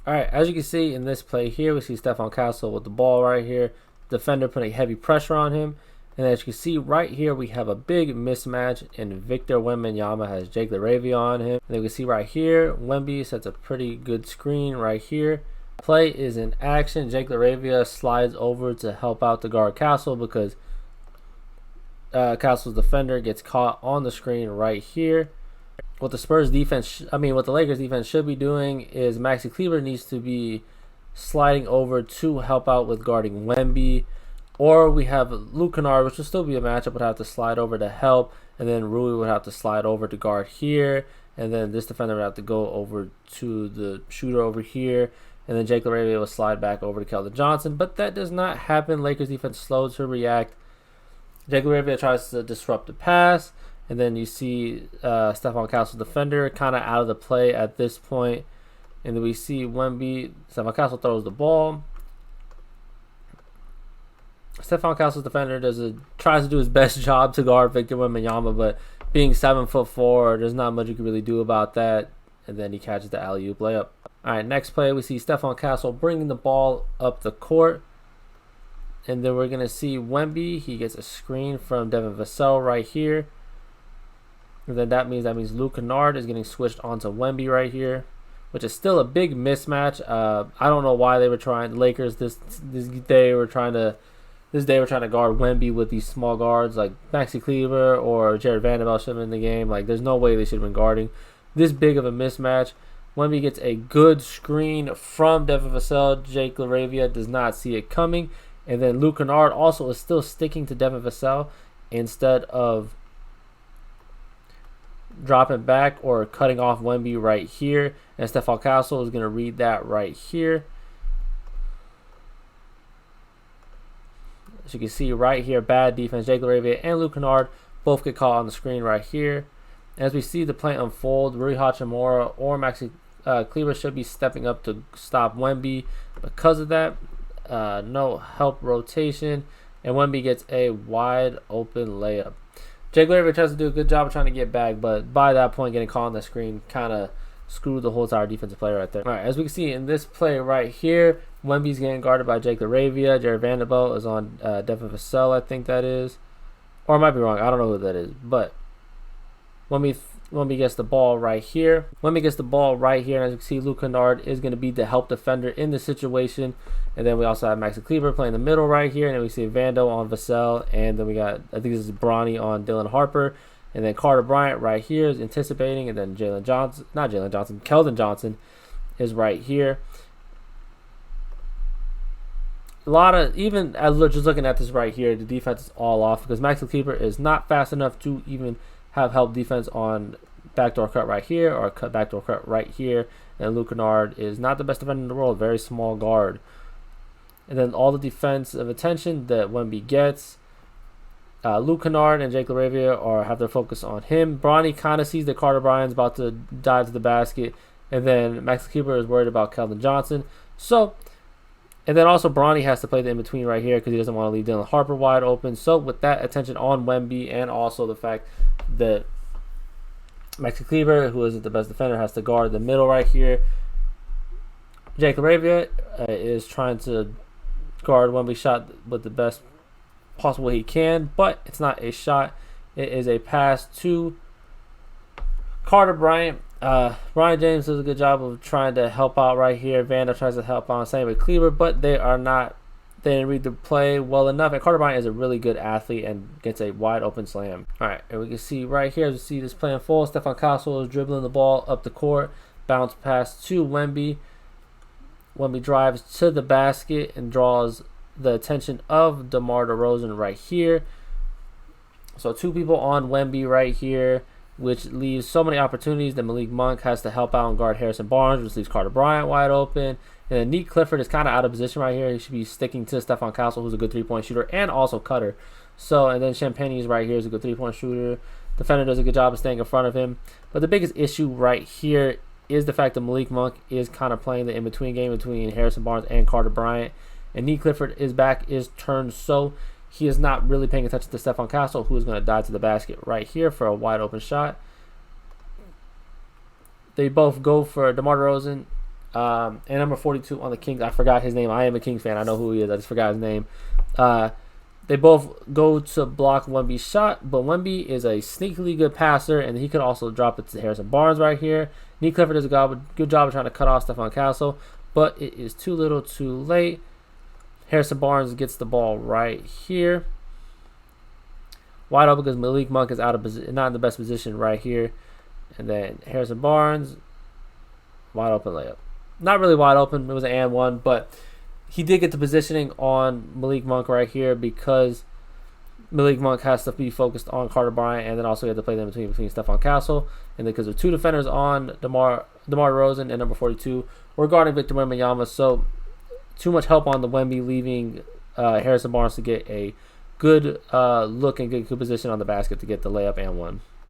All right, as you can see in this play here, we see Stephon Castle with the ball right here. Defender putting heavy pressure on him. And as you can see right here, we have a big mismatch, and Victor Wembanyama has Jake LaRavia on him. And you can see right here, Wemby sets a pretty good screen right here. Play is in action. Jake LaRavia slides over to help out the guard Castle because Castle's defender gets caught on the screen right here. What the Spurs defense, what the Lakers defense should be doing is Maxi Kleber needs to be sliding over to help out with guarding Wemby. Or we have Luke Kennard, which will still be a matchup, would have to slide over to help. And then Rui would have to slide over to guard here. And then this defender would have to go over to the shooter over here. And then Jake LaRavia will slide back over to Keldon Johnson. But that does not happen. Lakers defense slow to react. Jake LaRavia tries to disrupt the pass. And then you see Stephon Castle's defender kind of out of the play at this point. And then we see Wemby. Stephon Castle throws the ball. Stephon Castle's defender tries to do his best job to guard Victor Wembanyama, but being 7'4", there's not much you can really do about that. And then he catches the alley-oop layup. All right, next play, we see Stephon Castle bringing the ball up the court. And then we're going to see Wemby. He gets a screen from Devin Vassell right here. And then that means Luke Kennard is getting switched onto Wemby right here, which is still a big mismatch. I don't know why they were trying. The Lakers this day were trying to guard Wemby with these small guards like Maxi Kleber or Jared Vanderbilt should have been in the game. Like, there's no way they should have been guarding this big of a mismatch. Wemby gets a good screen from Devin Vassell. Jake LaRavia does not see it coming. And then Luke Kennard also is still sticking to Devin Vassell instead of dropping back or cutting off Wemby right here. And Stephon Castle is going to read that right here. As you can see right here, bad defense. Jake LaRavia and Luke Kennard both get caught on the screen right here. As we see the play unfold, Rui Hachimura or Maxi Kleber should be stepping up to stop Wemby. Because of that, no help rotation, and Wemby gets a wide open layup. Jake LaRavia tries to do a good job of trying to get back, but by that point, getting caught on the screen kind of screwed the whole entire defensive play right there. All right, as we can see in this play right here, Wemby's getting guarded by Jake LaRavia. Jared Vanderbilt is on Devin Vassell, I think that is. Or I might be wrong. I don't know who that is. But Wemby gets the ball right here. And as you can see, Luke Kennard is going to be the help defender in the situation. And then we also have Maxi Kleber playing the middle right here. And then we see Vando on Vassell. And then we got, I think this is Bronny on Dylan Harper. And then Carter Bryant right here is anticipating. And then Keldon Johnson is right here. Even as just looking at this right here, the defense is all off because Maxi Kleber is not fast enough to even have help defense on backdoor cut right here or backdoor cut right here. And Luke Kennard is not the best defender in the world, very small guard. And then all the defensive attention that Wemby gets, Luke Kennard and Jake LaRavia have their focus on him. Bronny kind of sees that Carter Bryant's about to dive to the basket, and then Maxi Kleber is worried about Keldon Johnson. And then also Bronny has to play the in-between right here because he doesn't want to leave Dylan Harper wide open. So with that attention on Wemby and also the fact that Maxi Kleber, who isn't the best defender, has to guard the middle right here, Jake LaRavia is trying to guard Wemby's shot with the best possible he can, but it's not a shot. It is a pass to Carter Bryant. Ryan James does a good job of trying to help out right here. Vando tries to help out, same with Kleber, but they didn't read the play well enough. And Carter Bryant is a really good athlete and gets a wide open slam. All right, and we can see right here, as we see this play in full, Stephon Castle is dribbling the ball up the court, bounce pass to Wemby. Wemby drives to the basket and draws the attention of DeMar DeRozan right here. So two people on Wemby right here, which leaves so many opportunities that Malik Monk has to help out and guard Harrison Barnes, which leaves Carter Bryant wide open. And then Nick Clifford is kind of out of position right here. He should be sticking to Stephon Castle, who's a good three-point shooter and also cutter. And then Champagne is right here, is a good three-point shooter. Defender does a good job of staying in front of him. But the biggest issue right here is the fact that Malik Monk is kind of playing the in-between game between Harrison Barnes and Carter Bryant. And Nick Clifford is turned, so he is not really paying attention to Stephon Castle, who is going to dive to the basket right here for a wide open shot. They both go for DeMar DeRozan. And number 42 on the Kings. I forgot his name. I am a Kings fan. I know who he is. I just forgot his name. They both go to block Wemby's shot, but Wemby is a sneakily good passer, and he could also drop it to Harrison Barnes right here. Nick Clifford does a good job of trying to cut off Stephon Castle, but it is too little too late. Harrison Barnes gets the ball right here. Wide open because Malik Monk is out of not in the best position right here. And then Harrison Barnes, wide open layup. Not really wide open. It was an and one, but he did get the positioning on Malik Monk right here because Malik Monk has to be focused on Carter Bryant, and then also he had to play them between Stephon Castle. And then because there are two defenders on DeMar DeRozan and number 42, we're guarding Victor Wembanyama. So too much help on the Wemby, leaving Harrison Barnes to get a good look and good position on the basket to get the layup and one.